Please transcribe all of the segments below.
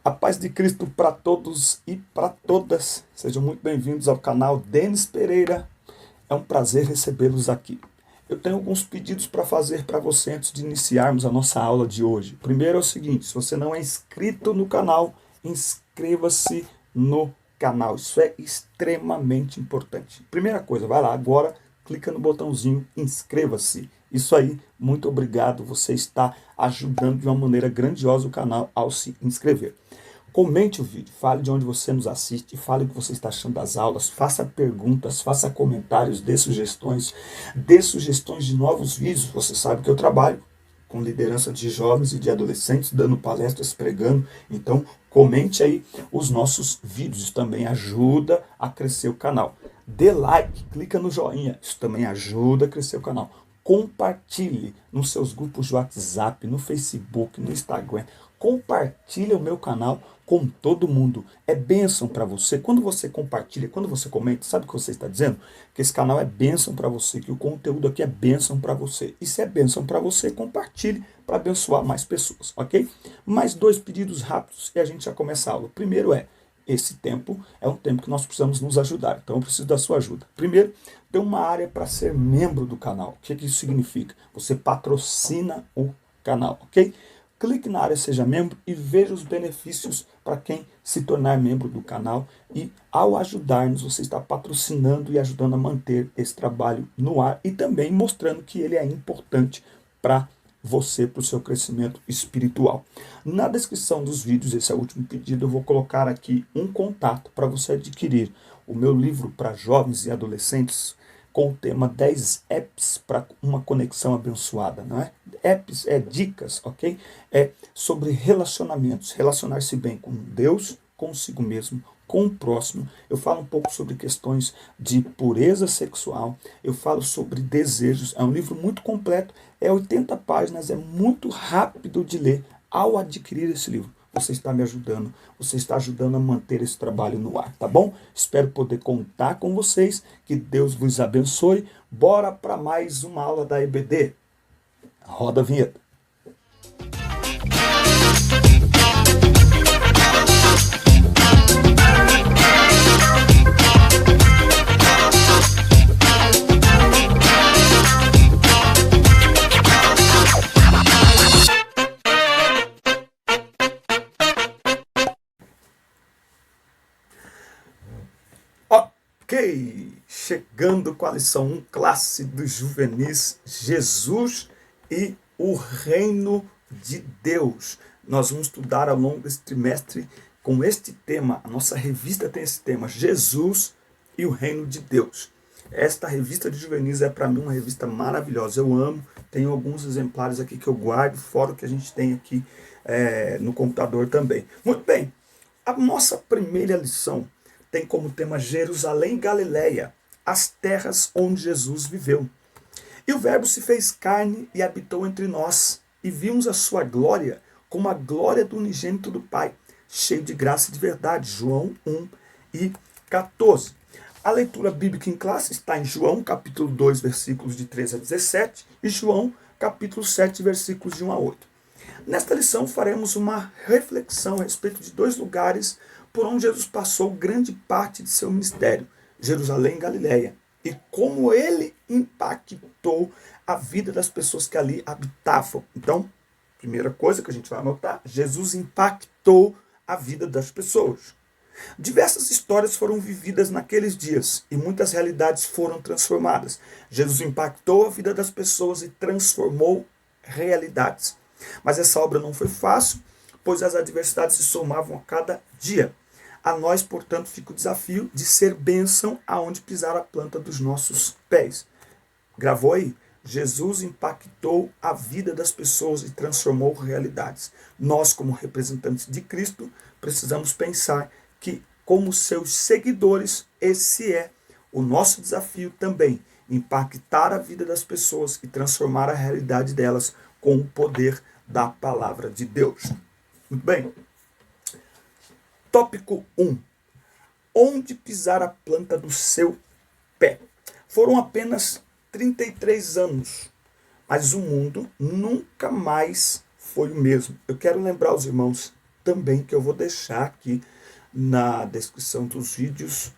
A paz de Cristo para todos e para todas. Sejam muito bem-vindos ao canal Denis Pereira. É um prazer recebê-los aqui. Eu tenho alguns pedidos para fazer para você antes de iniciarmos a nossa aula de hoje. Primeiro é o seguinte: se você não é inscrito no canal, inscreva-se no canal. Isso é extremamente importante. Primeira coisa, vai lá agora, clica no botãozinho inscreva-se. Isso aí, muito obrigado. Você está ajudando de uma maneira grandiosa o canal ao se inscrever. Comente o vídeo, fale de onde você nos assiste, fale o que você está achando das aulas, faça perguntas, faça comentários, dê sugestões de novos vídeos. Você sabe que eu trabalho com liderança de jovens e de adolescentes, dando palestras, pregando. Então, comente aí os nossos vídeos, isso também ajuda a crescer o canal. Dê like, clica no joinha, isso também ajuda a crescer o canal. Compartilhe nos seus grupos de WhatsApp, no Facebook, no Instagram. Compartilhe o meu canal com todo mundo. É bênção para você. Quando você compartilha, quando você comenta, sabe o que você está dizendo? Que esse canal é bênção para você, que o conteúdo aqui é bênção para você. E se é bênção para você, compartilhe para abençoar mais pessoas, ok? Mais dois pedidos rápidos e a gente já começa a aula. O primeiro é: esse tempo é um tempo que nós precisamos nos ajudar, então eu preciso da sua ajuda. Primeiro, tem uma área para ser membro do canal. O que isso significa? Você patrocina o canal, ok? Clique na área Seja Membro e veja os benefícios para quem se tornar membro do canal. E ao ajudar-nos, você está patrocinando e ajudando a manter esse trabalho no ar e também mostrando que ele é importante para você, para o seu crescimento espiritual. Na descrição dos vídeos, esse é o último pedido, eu vou colocar aqui um contato para você adquirir o meu livro para jovens e adolescentes com o tema 10 apps para uma conexão abençoada, não é? Apps é dicas, ok? É sobre relacionamentos, relacionar-se bem com Deus, consigo mesmo, com o próximo. Eu falo um pouco sobre questões de pureza sexual, eu falo sobre desejos. É um livro muito completo, é 80 páginas, é muito rápido de ler. Ao adquirir esse livro, você está me ajudando, você está ajudando a manter esse trabalho no ar, tá bom? Espero poder contar com vocês, que Deus vos abençoe. Bora para mais uma aula da EBD. Roda a vinheta. Ok, chegando com a lição 1, classe dos juvenis, Jesus e o reino de Deus. Nós vamos estudar ao longo desse trimestre com este tema. A nossa revista tem esse tema, Jesus e o reino de Deus. Esta revista de juvenis é para mim uma revista maravilhosa, eu amo. Tenho alguns exemplares aqui que eu guardo, fora o que a gente tem aqui no computador também. Muito bem, a nossa primeira lição tem como tema Jerusalém e Galileia, as terras onde Jesus viveu. E o Verbo se fez carne e habitou entre nós, e vimos a sua glória como a glória do unigênito do Pai, cheio de graça e de verdade. João 1 e 14. A leitura bíblica em classe está em João, capítulo 2, versículos de 13 a 17, e João, capítulo 7, versículos de 1 a 8. Nesta lição faremos uma reflexão a respeito de dois lugares por onde Jesus passou grande parte de seu ministério, Jerusalém e Galileia, e como ele impactou a vida das pessoas que ali habitavam. Então, primeira coisa que a gente vai anotar, Jesus impactou a vida das pessoas. Diversas histórias foram vividas naqueles dias e muitas realidades foram transformadas. Jesus impactou a vida das pessoas e transformou realidades. Mas essa obra não foi fácil, pois as adversidades se somavam a cada dia. A nós, portanto, fica o desafio de ser bênção aonde pisar a planta dos nossos pés. Gravou aí? Jesus impactou a vida das pessoas e transformou realidades. Nós, como representantes de Cristo, precisamos pensar que, como seus seguidores, esse é o nosso desafio também, impactar a vida das pessoas e transformar a realidade delas com o poder da palavra de Deus. Muito bem. Tópico 1. Onde pisar a planta do seu pé? Foram apenas 33 anos, mas o mundo nunca mais foi o mesmo. Eu quero lembrar os irmãos também, que eu vou deixar aqui na descrição dos vídeos,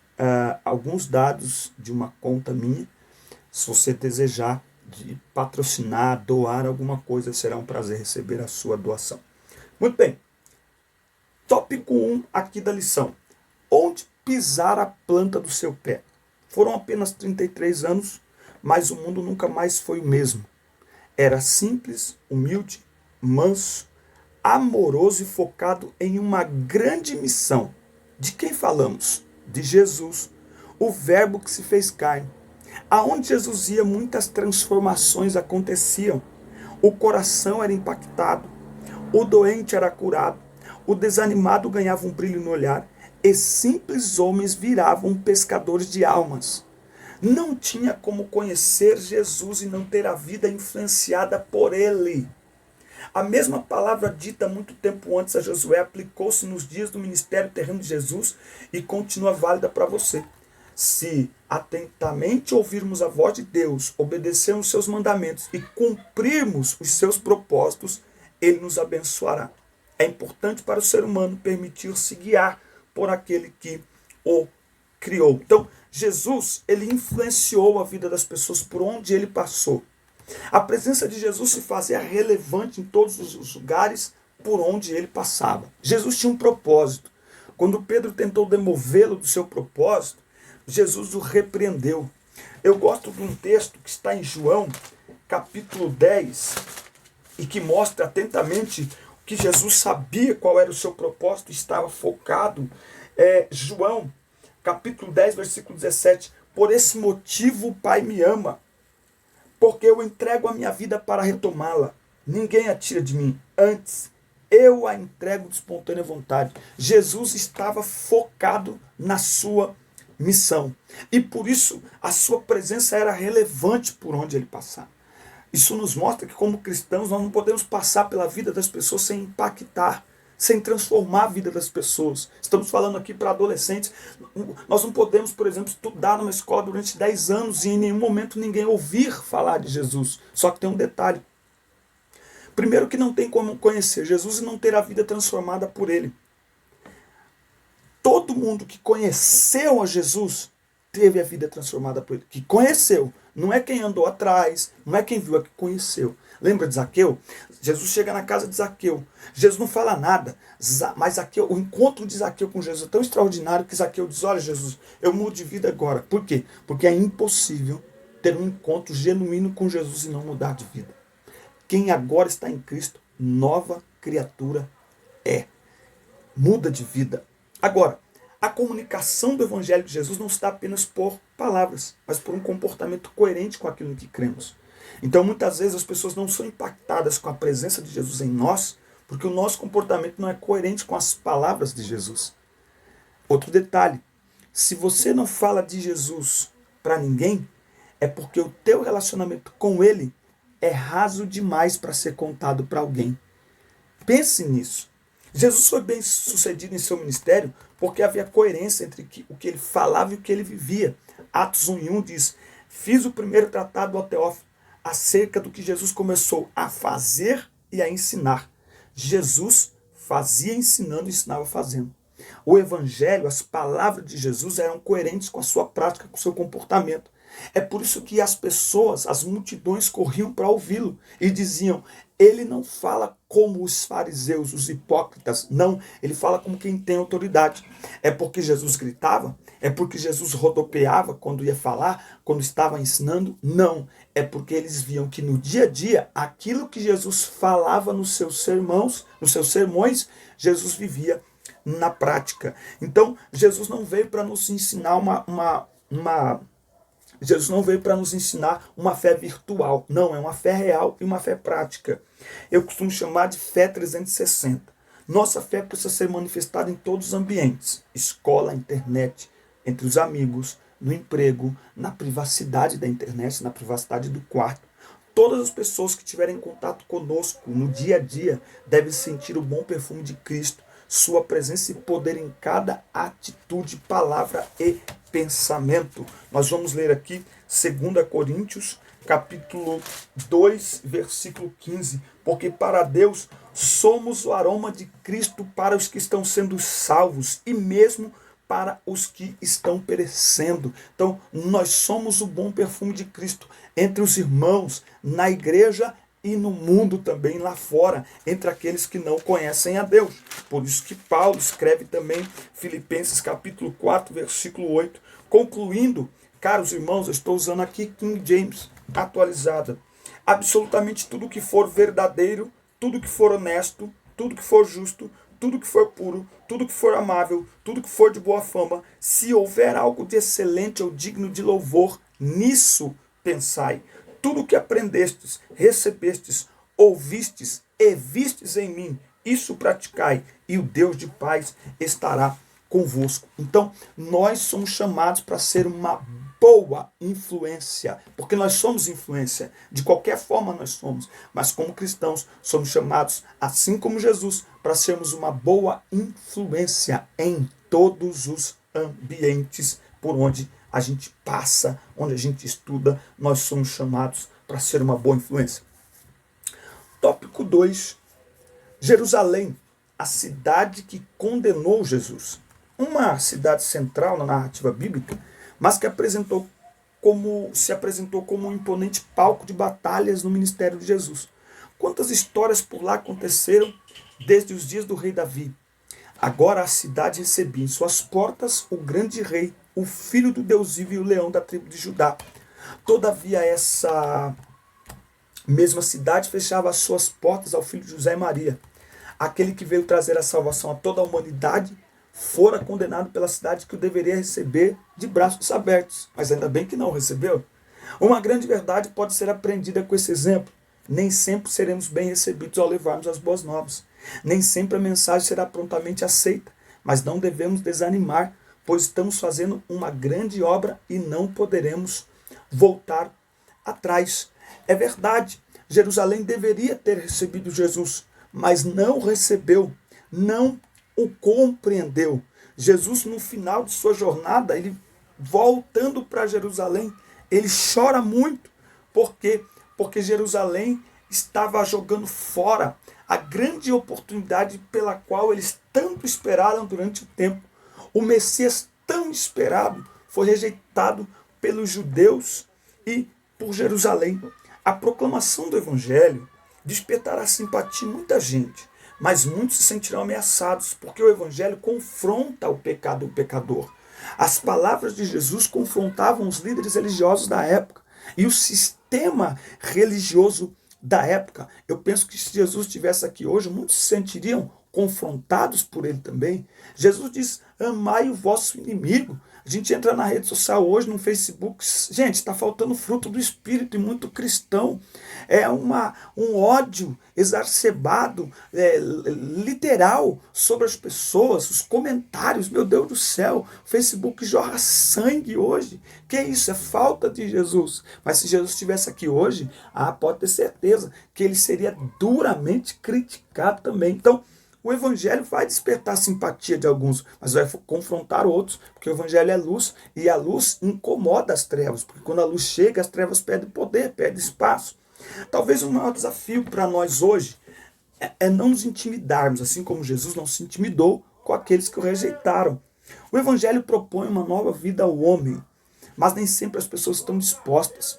alguns dados de uma conta minha. Se você desejar de patrocinar, doar alguma coisa, será um prazer receber a sua doação. Muito bem. Tópico 1 aqui da lição. Onde pisar a planta do seu pé? Foram apenas 33 anos, mas o mundo nunca mais foi o mesmo. Era simples, humilde, manso, amoroso e focado em uma grande missão. De quem falamos? De Jesus, o Verbo que se fez carne. Aonde Jesus ia, muitas transformações aconteciam. O coração era impactado, o doente era curado, o desanimado ganhava um brilho no olhar, e simples homens viravam pescadores de almas. Não tinha como conhecer Jesus e não ter a vida influenciada por ele. A mesma palavra dita muito tempo antes a Josué aplicou-se nos dias do ministério terreno de Jesus e continua válida para você. Se atentamente ouvirmos a voz de Deus, obedecermos seus mandamentos e cumprirmos os seus propósitos, ele nos abençoará. É importante para o ser humano permitir-se guiar por aquele que o criou. Então, Jesus, ele influenciou a vida das pessoas por onde ele passou. A presença de Jesus se fazia relevante em todos os lugares por onde ele passava. Jesus tinha um propósito. Quando Pedro tentou demovê-lo do seu propósito, Jesus o repreendeu. Eu gosto de um texto que está em João, capítulo 10, e que mostra atentamente que Jesus sabia qual era o seu propósito, estava focado. João, capítulo 10, versículo 17. Por esse motivo o Pai me ama, porque eu entrego a minha vida para retomá-la. Ninguém a tira de mim. Antes, eu a entrego de espontânea vontade. Jesus estava focado na sua missão. E por isso, a sua presença era relevante por onde ele passava. Isso nos mostra que, como cristãos, nós não podemos passar pela vida das pessoas sem impactar, sem transformar a vida das pessoas. Estamos falando aqui para adolescentes. Nós não podemos, por exemplo, estudar numa escola durante 10 anos e em nenhum momento ninguém ouvir falar de Jesus. Só que tem um detalhe. Primeiro, que não tem como conhecer Jesus e não ter a vida transformada por ele. Todo mundo que conheceu a Jesus teve a vida transformada por ele. Que conheceu. Não é quem andou atrás, não é quem viu, é que conheceu. Lembra de Zaqueu? Jesus chega na casa de Zaqueu. Jesus não fala nada. Mas Zaqueu, o encontro de Zaqueu com Jesus é tão extraordinário que Zaqueu diz: olha, Jesus, eu mudo de vida agora. Por quê? Porque é impossível ter um encontro genuíno com Jesus e não mudar de vida. Quem agora está em Cristo, nova criatura é. Muda de vida. Agora, a comunicação do Evangelho de Jesus não se dá apenas por palavras, mas por um comportamento coerente com aquilo que cremos. Então, muitas vezes, as pessoas não são impactadas com a presença de Jesus em nós, porque o nosso comportamento não é coerente com as palavras de Jesus. Outro detalhe, se você não fala de Jesus para ninguém, é porque o teu relacionamento com ele é raso demais para ser contado para alguém. Pense nisso. Jesus foi bem sucedido em seu ministério porque havia coerência entre o que ele falava e o que ele vivia. Atos 1:1 diz: fiz o primeiro tratado ao Teófilo acerca do que Jesus começou a fazer e a ensinar. Jesus fazia ensinando e ensinava fazendo. O evangelho, as palavras de Jesus eram coerentes com a sua prática, com o seu comportamento. É por isso que as pessoas, as multidões corriam para ouvi-lo e diziam: ele não fala como os fariseus, os hipócritas. Não, ele fala como quem tem autoridade. É porque Jesus gritava? É porque Jesus rodopiava quando ia falar, quando estava ensinando? Não, é porque eles viam que no dia a dia, aquilo que Jesus falava nos seus sermões, Jesus vivia na prática. Então, Jesus não veio para nos ensinar Jesus não veio para nos ensinar uma fé virtual. Não, é uma fé real e uma fé prática. Eu costumo chamar de fé 360. Nossa fé precisa ser manifestada em todos os ambientes. Escola, internet, entre os amigos, no emprego, na privacidade da internet, na privacidade do quarto. Todas as pessoas que tiverem contato conosco no dia a dia devem sentir o bom perfume de Cristo, sua presença e poder em cada atitude, palavra e pensamento. Nós vamos ler aqui 2 Coríntios, capítulo 2, versículo 15. Porque para Deus somos o aroma de Cristo para os que estão sendo salvos e mesmo para os que estão perecendo. Então, nós somos o bom perfume de Cristo entre os irmãos, na igreja e no mundo também lá fora, entre aqueles que não conhecem a Deus. Por isso que Paulo escreve também Filipenses capítulo 4, versículo 8, concluindo, caros irmãos, eu estou usando aqui King James atualizada, absolutamente tudo que for verdadeiro, tudo que for honesto, tudo que for justo, tudo que for puro, tudo que for amável, tudo que for de boa fama, se houver algo de excelente ou digno de louvor, nisso pensai. Tudo que aprendestes, recebestes, ouvistes e vistes em mim, isso praticai, e o Deus de paz estará convosco. Então, nós somos chamados para ser uma boa influência, porque nós somos influência, de qualquer forma nós somos, mas como cristãos somos chamados, assim como Jesus, para sermos uma boa influência em todos os ambientes por onde a gente passa, onde a gente estuda, nós somos chamados para ser uma boa influência. Tópico 2, Jerusalém, a cidade que condenou Jesus. Uma cidade central na narrativa bíblica, mas que se apresentou como um imponente palco de batalhas no ministério de Jesus. Quantas histórias por lá aconteceram desde os dias do rei Davi. Agora a cidade recebia em suas portas o grande rei, o filho do Deus vivo e o leão da tribo de Judá. Todavia essa mesma cidade fechava as suas portas ao filho de José e Maria. Aquele que veio trazer a salvação a toda a humanidade fora condenado pela cidade que o deveria receber de braços abertos. Mas ainda bem que não o recebeu. Uma grande verdade pode ser aprendida com esse exemplo. Nem sempre seremos bem recebidos ao levarmos as boas novas. Nem sempre a mensagem será prontamente aceita. Mas não devemos desanimar, pois estamos fazendo uma grande obra e não poderemos voltar atrás. É verdade, Jerusalém deveria ter recebido Jesus, mas não recebeu, não o compreendeu. Jesus, no final de sua jornada, ele voltando para Jerusalém, ele chora muito. Por quê? Porque Jerusalém estava jogando fora a grande oportunidade pela qual eles tanto esperaram durante o tempo. O Messias tão esperado foi rejeitado pelos judeus e por Jerusalém. A proclamação do Evangelho despertará simpatia em muita gente, mas muitos se sentirão ameaçados, porque o Evangelho confronta o pecado e o pecador. As palavras de Jesus confrontavam os líderes religiosos da época e o sistema religioso da época. Eu penso que se Jesus estivesse aqui hoje, muitos se sentiriam confrontados por ele também. Jesus diz, amai o vosso inimigo. A gente entra na rede social hoje, no Facebook, gente, está faltando fruto do Espírito e muito cristão. É um ódio exacerbado, literal, sobre as pessoas, os comentários, meu Deus do céu, o Facebook jorra sangue hoje. Que isso? É falta de Jesus. Mas se Jesus estivesse aqui hoje, pode ter certeza que ele seria duramente criticado também. Então, o Evangelho vai despertar a simpatia de alguns, mas vai confrontar outros, porque o Evangelho é luz, e a luz incomoda as trevas, porque quando a luz chega, as trevas perdem poder, perdem espaço. Talvez o maior desafio para nós hoje é não nos intimidarmos, assim como Jesus não se intimidou com aqueles que o rejeitaram. O Evangelho propõe uma nova vida ao homem, mas nem sempre as pessoas estão dispostas.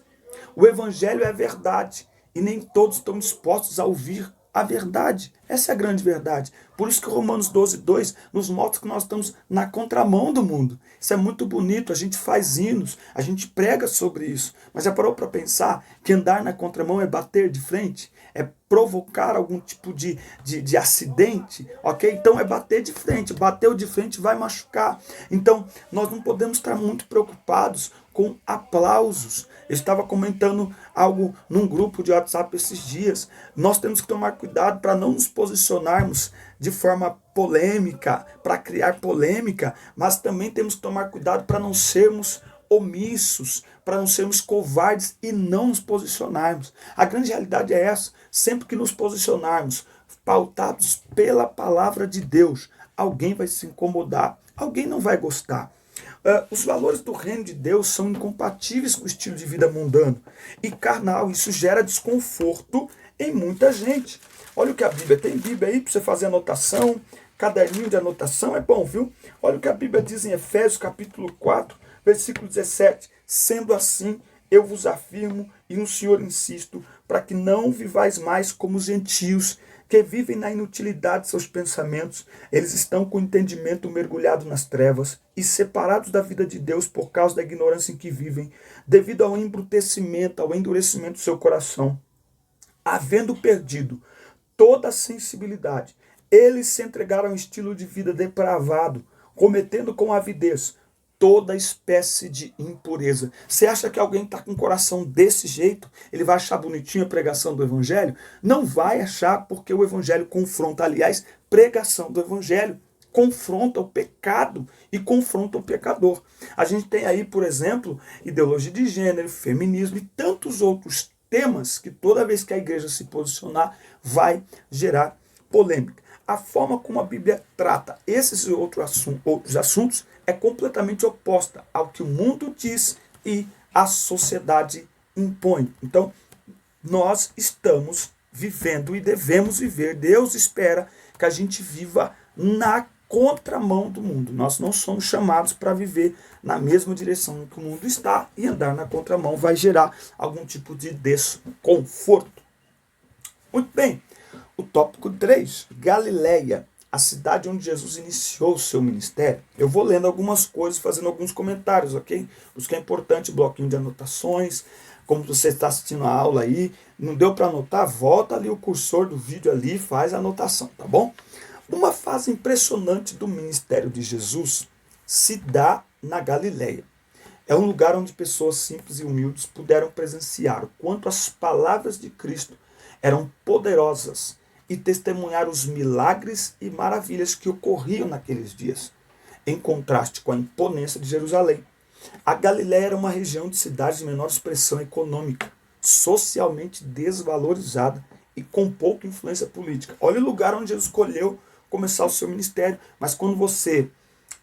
O Evangelho é verdade, e nem todos estão dispostos a ouvir a verdade. Essa é a grande verdade. Por isso que Romanos 12:2 nos mostra que nós estamos na contramão do mundo. Isso é muito bonito, a gente faz hinos, a gente prega sobre isso. Mas já parou para pensar que andar na contramão é bater de frente? É provocar algum tipo de acidente? Ok? Então é bater de frente. Bateu de frente vai machucar. Então nós não podemos estar muito preocupados com aplausos. Eu estava comentando algo num grupo de WhatsApp esses dias. Nós temos que tomar cuidado para não nos posicionarmos de forma polêmica, para criar polêmica, mas também temos que tomar cuidado para não sermos omissos, para não sermos covardes e não nos posicionarmos. A grande realidade é essa. Sempre que nos posicionarmos pautados pela palavra de Deus, alguém vai se incomodar, alguém não vai gostar. Os valores do reino de Deus são incompatíveis com o estilo de vida mundano e carnal. Isso gera desconforto em muita gente. Olha o que a Bíblia tem. Bíblia aí para você fazer anotação, caderninho de anotação é bom, viu? Olha o que a Bíblia diz em Efésios capítulo 4, versículo 17. Sendo assim, eu vos afirmo e no Senhor insisto, para que não vivais mais como os gentios, que vivem na inutilidade de seus pensamentos. Eles estão com o entendimento mergulhado nas trevas e separados da vida de Deus por causa da ignorância em que vivem, devido ao embrutecimento, ao endurecimento do seu coração. Havendo perdido toda a sensibilidade, eles se entregaram a um estilo de vida depravado, cometendo com avidez toda espécie de impureza. Você acha que alguém está com o coração desse jeito, ele vai achar bonitinho a pregação do Evangelho? Não vai achar, porque o Evangelho confronta. Aliás, pregação do Evangelho confronta o pecado e confronta o pecador. A gente tem aí, por exemplo, ideologia de gênero, feminismo e tantos outros temas que toda vez que a igreja se posicionar vai gerar polêmica. A forma como a Bíblia trata esses e outros assuntos é completamente oposta ao que o mundo diz e a sociedade impõe. Então, nós estamos vivendo e devemos viver. Deus espera que a gente viva na contramão do mundo. Nós não somos chamados para viver na mesma direção que o mundo está, e andar na contramão vai gerar algum tipo de desconforto. Muito bem. O tópico 3, Galileia, a cidade onde Jesus iniciou o seu ministério. Eu vou lendo algumas coisas, fazendo alguns comentários, ok? Por isso que é importante o bloquinho de anotações. Como você está assistindo a aula aí, não deu para anotar? Volta ali o cursor do vídeo ali, faz a anotação, tá bom? Uma fase impressionante do ministério de Jesus se dá na Galileia. É um lugar onde pessoas simples e humildes puderam presenciar o quanto as palavras de Cristo eram poderosas e testemunhar os milagres e maravilhas que ocorriam naqueles dias, em contraste com a imponência de Jerusalém. A Galiléia era uma região de cidades de menor expressão econômica, socialmente desvalorizada e com pouca influência política. Olha o lugar onde Jesus escolheu começar o seu ministério, mas quando você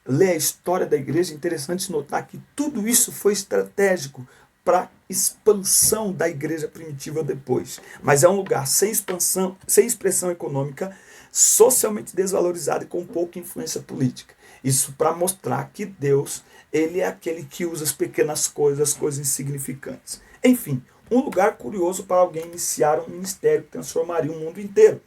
lê a história da igreja, é interessante notar que tudo isso foi estratégico para expansão da igreja primitiva depois. Mas é um lugar sem expansão, sem expressão econômica, socialmente desvalorizado e com pouca influência política. Isso para mostrar que Deus, ele é aquele que usa as pequenas coisas, as coisas insignificantes. Enfim, um lugar curioso para alguém iniciar um ministério que transformaria o mundo inteiro.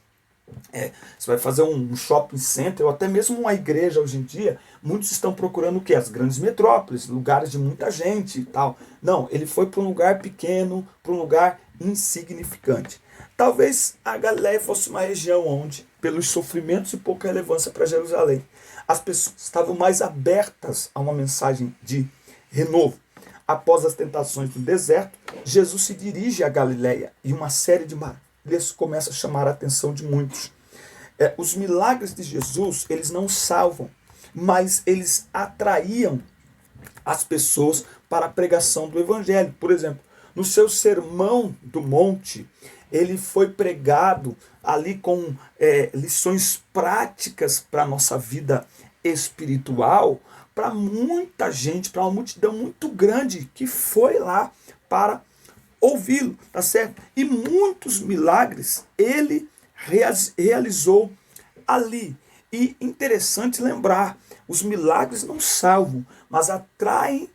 Você vai fazer um shopping center ou até mesmo uma igreja hoje em dia, muitos estão procurando o quê? As grandes metrópoles, lugares de muita gente e tal. Não, ele foi para um lugar pequeno, para um lugar insignificante. Talvez a Galiléia fosse uma região onde, pelos sofrimentos e pouca relevância para Jerusalém, as pessoas estavam mais abertas a uma mensagem de renovo. Após as tentações do deserto, Jesus se dirige à Galiléia e uma série de maravilhas começa a chamar a atenção de muitos. Os milagres de Jesus, eles não salvam, mas eles atraíam as pessoas para a pregação do Evangelho. Por exemplo, no seu Sermão do Monte, ele foi pregado ali com lições práticas para a nossa vida espiritual, para muita gente, para uma multidão muito grande que foi lá para ouvi-lo, tá certo? E muitos milagres ele realizou ali. E interessante lembrar, os milagres não salvam, mas atraem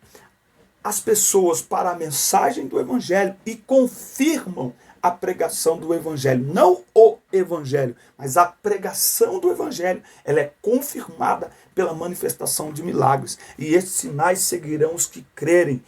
as pessoas para a mensagem do Evangelho e confirmam a pregação do Evangelho. Não o Evangelho, mas a pregação do Evangelho. Ela é confirmada pela manifestação de milagres. E esses sinais seguirão os que crerem.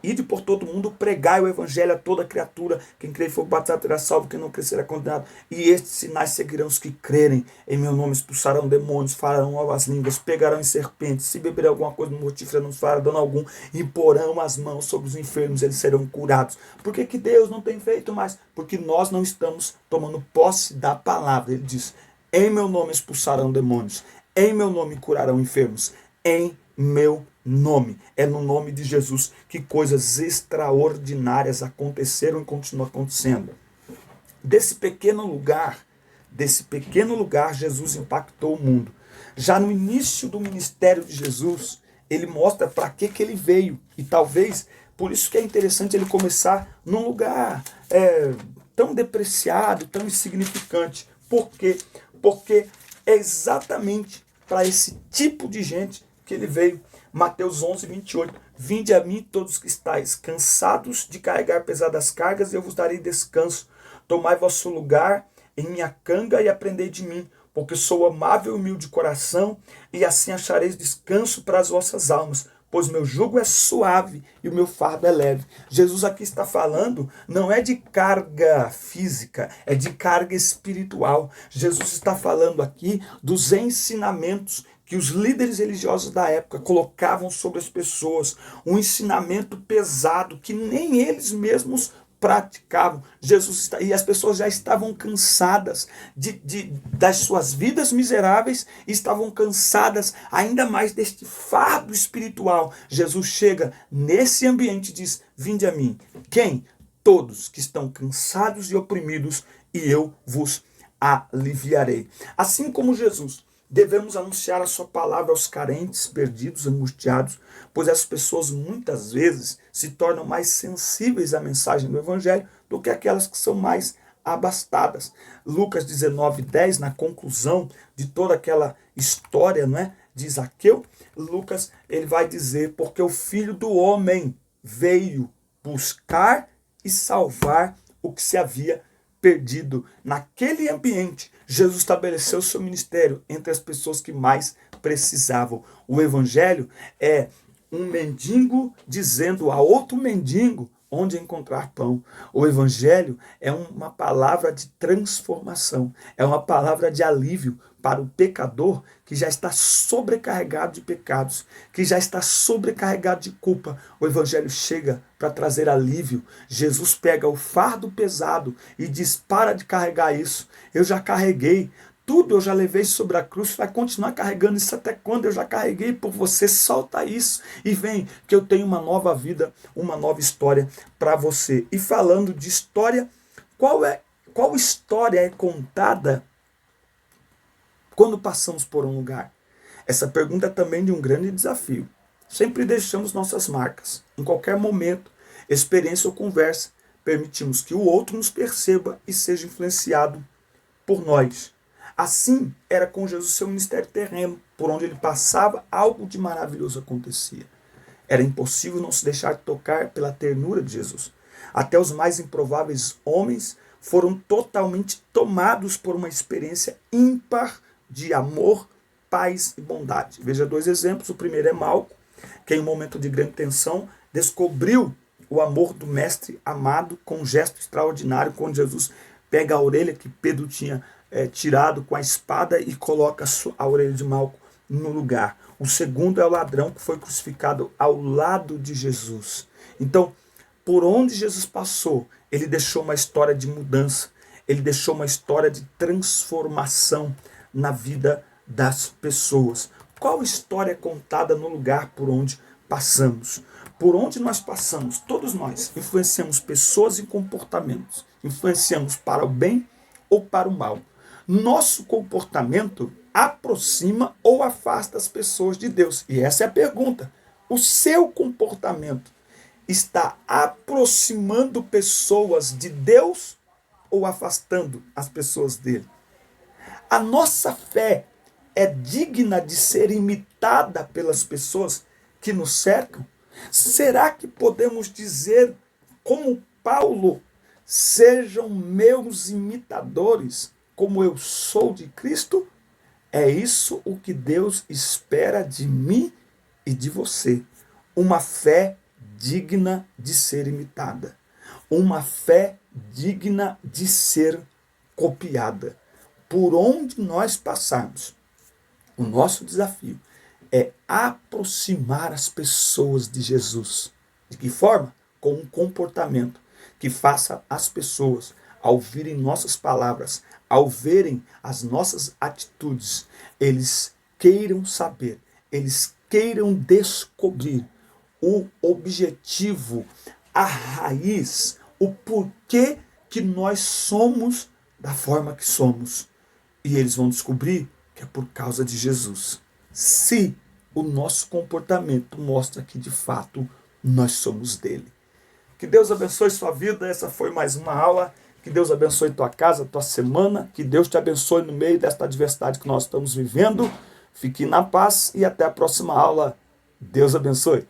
Ide por todo mundo, pregai o Evangelho a toda criatura. Quem crer e for batizado terá salvo, quem não crer será condenado. E estes sinais seguirão os que crerem. Em meu nome expulsarão demônios, falarão novas línguas, pegarão em serpentes. Se beberem alguma coisa mortífera, não fará dano algum. Imporão as mãos sobre os enfermos, eles serão curados. Por que Deus não tem feito mais? Porque nós não estamos tomando posse da palavra. Ele diz, em meu nome expulsarão demônios. Em meu nome curarão enfermos. Em meu nome. É no nome de Jesus que coisas extraordinárias aconteceram e continuam acontecendo. Desse pequeno lugar, Jesus impactou o mundo. Já no início do ministério de Jesus, ele mostra para que ele veio. E talvez, por isso que é interessante ele começar num lugar tão depreciado, tão insignificante. Por quê? Porque é exatamente para esse tipo de gente que ele veio. Mateus 11, 28. Vinde a mim todos que estáis cansados de carregar pesadas cargas, e eu vos darei descanso. Tomai vosso lugar em minha canga e aprendei de mim, porque sou amável e humilde de coração, e assim achareis descanso para as vossas almas, pois meu jugo é suave e o meu fardo é leve. Jesus aqui está falando, não é de carga física, é de carga espiritual. Jesus está falando aqui dos ensinamentos que os líderes religiosos da época colocavam sobre as pessoas, um ensinamento pesado que nem eles mesmos praticavam. E as pessoas já estavam cansadas das suas vidas miseráveis, e estavam cansadas ainda mais deste fardo espiritual. Jesus chega nesse ambiente e diz: vinde a mim. Quem? Todos que estão cansados e oprimidos, e eu vos aliviarei. Assim como Jesus, devemos anunciar a sua palavra aos carentes, perdidos, angustiados, pois as pessoas muitas vezes se tornam mais sensíveis à mensagem do Evangelho do que aquelas que são mais abastadas. Lucas 19:10, na conclusão de toda aquela história, não é, de Zaqueu, Lucas ele vai dizer: porque o Filho do Homem veio buscar e salvar o que se havia perdido. Naquele ambiente, Jesus estabeleceu seu ministério entre as pessoas que mais precisavam. O Evangelho é um mendigo dizendo a outro mendigo onde encontrar pão. O Evangelho é uma palavra de transformação, é uma palavra de alívio para o pecador que já está sobrecarregado de pecados, que já está sobrecarregado de culpa. O Evangelho chega para trazer alívio. Jesus pega o fardo pesado e diz: para de carregar isso, eu já carreguei. Tudo eu já levei sobre a cruz, vai continuar carregando isso até quando? Eu já carreguei por você, solta isso e vem, que eu tenho uma nova vida, uma nova história para você. E falando de história, qual história é contada quando passamos por um lugar? Essa pergunta é também de um grande desafio. Sempre deixamos nossas marcas, em qualquer momento, experiência ou conversa, permitimos que o outro nos perceba e seja influenciado por nós. Assim era com Jesus seu ministério terreno. Por onde ele passava, algo de maravilhoso acontecia. Era impossível não se deixar tocar pela ternura de Jesus. Até os mais improváveis homens foram totalmente tomados por uma experiência ímpar de amor, paz e bondade. Veja dois exemplos. O primeiro é Malco, que em um momento de grande tensão descobriu o amor do mestre amado com um gesto extraordinário, quando Jesus pega a orelha que Pedro tinha tirado com a espada e coloca a orelha de Malco no lugar. O segundo é o ladrão que foi crucificado ao lado de Jesus. Então, por onde Jesus passou, ele deixou uma história de mudança, ele deixou uma história de transformação na vida das pessoas. Qual história é contada no lugar por onde passamos? Por onde nós passamos, todos nós influenciamos pessoas e comportamentos. Influenciamos para o bem ou para o mal. Nosso comportamento aproxima ou afasta as pessoas de Deus. E essa é a pergunta. O seu comportamento está aproximando pessoas de Deus ou afastando as pessoas dele? A nossa fé é digna de ser imitada pelas pessoas que nos cercam? Será que podemos dizer, como Paulo, sejam meus imitadores, como eu sou de Cristo? É isso o que Deus espera de mim e de você. Uma fé digna de ser imitada. Uma fé digna de ser copiada. Por onde nós passarmos, o nosso desafio é aproximar as pessoas de Jesus. De que forma? Com um comportamento que faça as pessoas, ao ouvirem nossas palavras, ao verem as nossas atitudes, eles queiram saber, eles queiram descobrir o objetivo, a raiz, o porquê que nós somos da forma que somos. E eles vão descobrir que é por causa de Jesus. Se o nosso comportamento mostra que de fato nós somos dele. Que Deus abençoe sua vida. Essa foi mais uma aula. Que Deus abençoe tua casa, tua semana. Que Deus te abençoe no meio desta adversidade que nós estamos vivendo. Fique na paz e até a próxima aula. Deus abençoe.